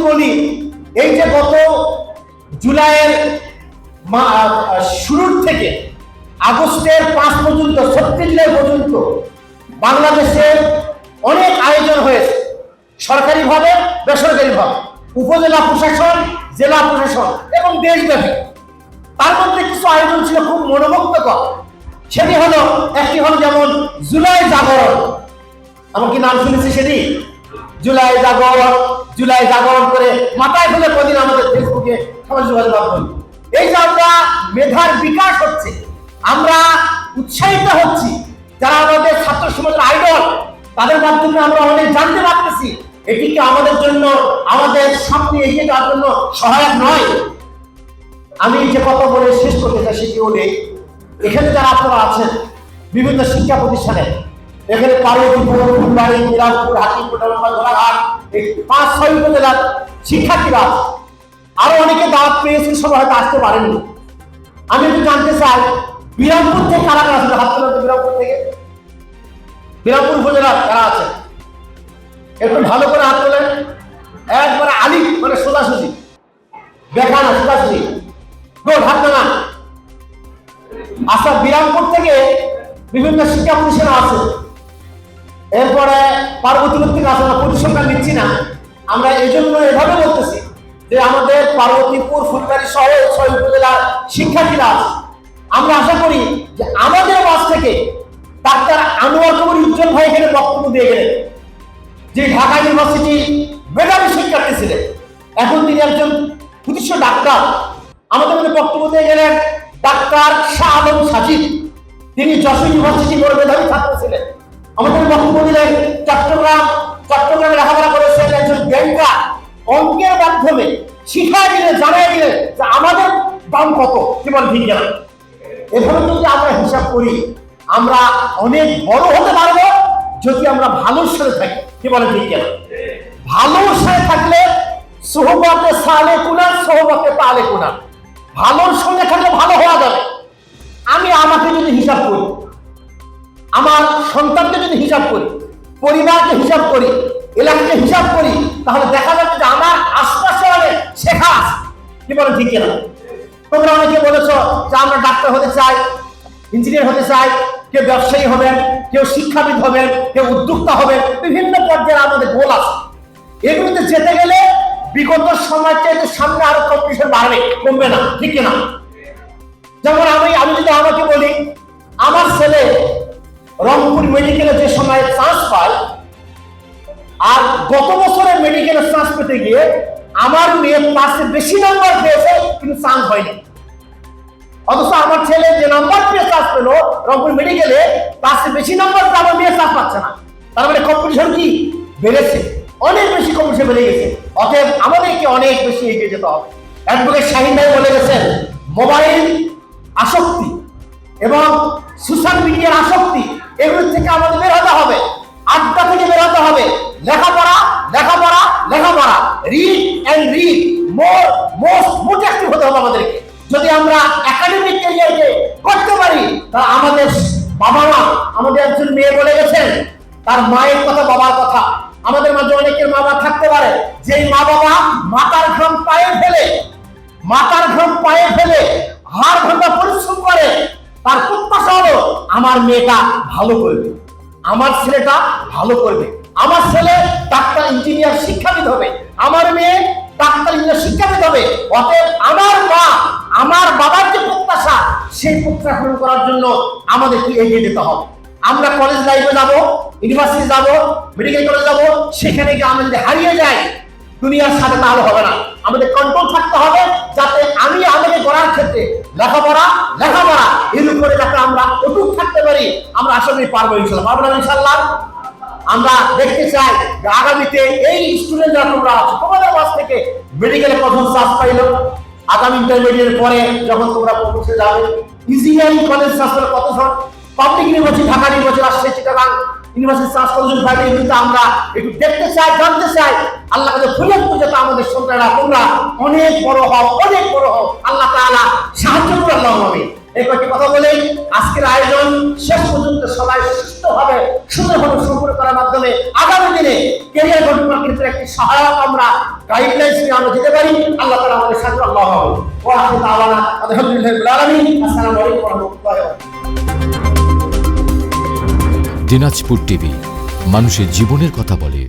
বলি, এই যে গত জুলাইয়ের শুরুর থেকে আগস্টের 5 পর্যন্ত 36 জুলাই পর্যন্ত বাংলাদেশে অনেক আয়োজন হয়েছে, সরকারিভাবে বেসরকারিভাবে, উপজেলা প্রশাসন, জেলা প্রশাসন এবং দেশব্যাপী। তার মধ্যে কিছু আয়োজন ছিল খুব মনোমুগ্ধকর। সেটি হলো, একটি হলো যেমন জুলাই জাগরণ। আমার কি নাম শুনেছি সেটি? জুলাই জাগরণ, জুলাই জাগরণ করে মাথায় ফেলে প্রতিদিন আমাদের ফেসবুকে সামাজিক যোগাযোগ মাধ্যম। এই যে আমরা মেধার বিকাশ হচ্ছে, আমরা উৎসাহিত হচ্ছি, যারা আমাদের ছাত্র সমাজের আইডল, তাদের মাধ্যমে আমরা অনেক জানতে পারতেছি। এটি কি আমাদের জন্য, আমাদের স্বপ্নে এগিয়ে যাওয়ার জন্য সহায়ক নয়? আমি যে কথা বলে শেষ করতে চাই সেটি হলে, এখানে যারা আপনারা আছেন বিভিন্ন শিক্ষা প্রতিষ্ঠানে, এখানে পার্বতীপুর, ফুলবাড়ি, মিরাজপুর, হাকিমপুর, ধরাঘাট, এই 5-6 উপজেলার শিক্ষার্থীরা, আরো অনেকে দাওয়াত পেয়েছেন, সবাই হয়তো আসতে পারেননি। আমি একটু জানতে চাই, বিরামপুর থেকে কারা কারা আসলে হাত তোলেন? বিরামপুর থেকে, বিরামপুর উপজেলার কারা আছে? একটু ভালো করে হাত তোলেন। একবারে আলি, মানে সোজাসুজি, দেখা না, সোজাসুজি, গোল হাত না। আচ্ছা, বিরামপুর থেকে বিভিন্ন শিক্ষা প্রতিষ্ঠান আছে। এরপরে পার্বতীপুর থেকে আসে না, পরিসংখ্যান নিচ্ছি না আমরা, এই জন্য এভাবে বলতেছি যে আমাদের পার্বতীপুর, ফুলবাড়ি সহ 6 উপজেলার শিক্ষার্থীরা আছে। আমরা আশা করি যে আমাদের মাঝ থেকে ডাক্তার আনোয়ার কবির উজ্জ্বল ভাই এখানে বক্তব্য দিয়ে গেলেন, যে ঢাকা ইউনিভার্সিটি মেধাবী শিক্ষার্থী ছিলেন, এখন তিনি একজন প্রতিষ্ঠিত ডাক্তার। আমাদের মধ্যে বক্তব্য দিয়ে গেলেন ডাক্তার শাহ আলম সাজিদ, তিনি যশোর ইউনিভার্সিটি বড় মেধাবী ছাত্র ছিলেন। আমাদের বক্তব্য দিলেন চট্টগ্রামে লেখাপড়া করেছেন একজন ব্যাংকার, অঙ্কের মাধ্যমে শিখাই দিলেন, জানাই দিলেন যে আমাদের দাম কত, কি বল ঠিক না? এভাবে যদি আমরা হিসাব করি, আমরা অনেক বড় হতে পারবো যদি আমরা ভালোর সাথে থাকি, কি বলে ঠিক না? ভালোর সাথে থাকলে সোহবতে সালে কুনা, সোহবতে তালে কুনা, ভালোর সঙ্গে থাকলে ভালো হওয়া যাবে। আমি আমাকে যদি হিসাব করি, আমার সন্তানকে যদি হিসাব করি, পরিবারকে হিসাব করি, এলাকাকে হিসাব করি, তাহলে দেখা যাচ্ছে যে আমার আশপাশে অনেক শেখা আছে, কি বলে ঠিক না? তোমরা অনেকে বলেছো যে আমরা ডাক্তার হতে চাই, ইঞ্জিনিয়ার হতে চাই, কেউ ব্যবসায়ী হবেন, কেউ শিক্ষাবিদ হবেন, কেউ উদ্যোক্তা হবেন, বিভিন্ন পর্যায়ে আমাদের গোল আছে। এগুলোতে যেতে গেলে বিগত সময় চাইতে সামনে আরো কম্পিটিশন বাড়বে, কমবে না, ঠিক না? যেমন আমি যদি আমাকে বলি, আমার ছেলে রংপুর মেডিকেলে যে সময় চান্স পায়, আর গত বছরের মেডিকেলের চান্স পেতে গিয়ে আমার মেয়ে পাশে বেশি নাম্বার পেয়েছে, কিন্তু চান্স হয়নি। অথচ আমার ছেলে যে নাম্বার পেয়ে চান্স পেল রংপুর মেডিকেলে, পাশে বেশি নাম্বার পেয়ে আমার মেয়ে চান্স পাচ্ছে না। তার মানে কম্পিটিশন কি বেড়েছে? অনেক বেশি কম্পিটিশন বেড়ে গেছে। অতএব আমাদেরকে অনেক বেশি এগিয়ে যেতে হবে। অ্যাডভোকেট শাহিন ভাই বলে গেছেন, মোবাইল আসক্তি এবং সোশ্যাল মিডিয়ার আসক্তি, এগুলোর থেকে আমাদের বের হতে হবে, আড্ডা থেকে বের হতে হবে। লেখাপড়া, লেখাপড়া, লেখাপড়া, read and read, most active হতে হবে আমাদেরকে। যদি আমরা একাডেমিক ক্যারিয়ারকে করতে পারি, তাহলে আমাদের বাবা মা, আমাদের একজন মেয়ে বলে গেছেন তার মায়ের কথা, বাবার কথা। আমাদের মাঝে অনেকের মা বাবা থাকতে পারে, যেই মা বাবা মাথার ঘাম পায়ে ফেলে হাড় ভাঙা পরিশ্রম করে, তার প্রত্যাশা হলো আমার মেয়েটা ভালো করবে, আমার ছেলেটা ভালো করবে, আমার ছেলে ডাক্তার ইঞ্জিনিয়ার শিক্ষাবিদ হবে, আমার মেয়ে ডাক্তার ইঞ্জিনিয়ার শিক্ষাবিদ হবে। অতএব আমার মা, আমার বাবার যে প্রত্যাশা, সেই প্রত্যাশা পূরণ করার জন্য আমাদেরকে এগিয়ে যেতে হবে। আমরা কলেজ লাইফে যাবো, ইউনিভার্সিটি যাবো, মেডিকেল কলেজ যাবো, সেখানে গিয়ে আমরা যদি হারিয়ে যাই দুনিয়ার সাথে, তাহলে হবে না। আমাদের কন্ট্রোল থাকতে হবে, যাতে আমি আমাকে গড়ার ক্ষেত্রে লেখাপড়া এর উপরে যাতে আমরা অটুট থাকতে পারি। আমরা আশা করি পারবো, ইনশাল্লাহ। আমরা দেখতে চাই যে আগামীতে এই স্টুডেন্ট যারা তোমরা আছো, তোমাদের কাছ থেকে মেডিকেলে প্রথম চান্স পাইলো, আগামী ইন্টারমিডিয়েট পরে যখন তোমরা পৌঁছে যাবে, ইঞ্জিনিয়ারিং কলেজ চান্স পেলে কতজন, public university, Dhaka university, Rajshahi, Chittagong university chance কতজন পাইবে, কিন্তু আমরা একটু দেখতে চাই, জানতে চাই। আল্লাহ কাছে ফরিয়াদ করে যাতে আমাদের সন্তানরা তোমরা অনেক বড় হও, আল্লাহ তাআলা সাহায্য করে। আল্লাহ এই কয়েকটি কথা বলে আজকের আয়োজন শেষ পর্যন্ত সবাই সুস্থভাবে সুন্দরভাবে সম্পূর্ণ করার মাধ্যমে আগামী দিনে ক্যারিয়ার গঠন করার ক্ষেত্রে একটি সহায়ক আমরা গাইডলাইন্স নিয়ে আমরা যেতে পারি। আল্লাহ তাআলা আমাদের সাথে আল্লাহ হবে। ওয়া আখিরু দাওয়ানা আলহামদুলিল্লাহি রাব্বিল আলামিন। আসসালামু আলাইকুম ওয়া রাহমাতুল্লাহি ওয়া বারাকাতুহু। দিনাজপুর টিভি, মানুষের জীবনের কথা বলে।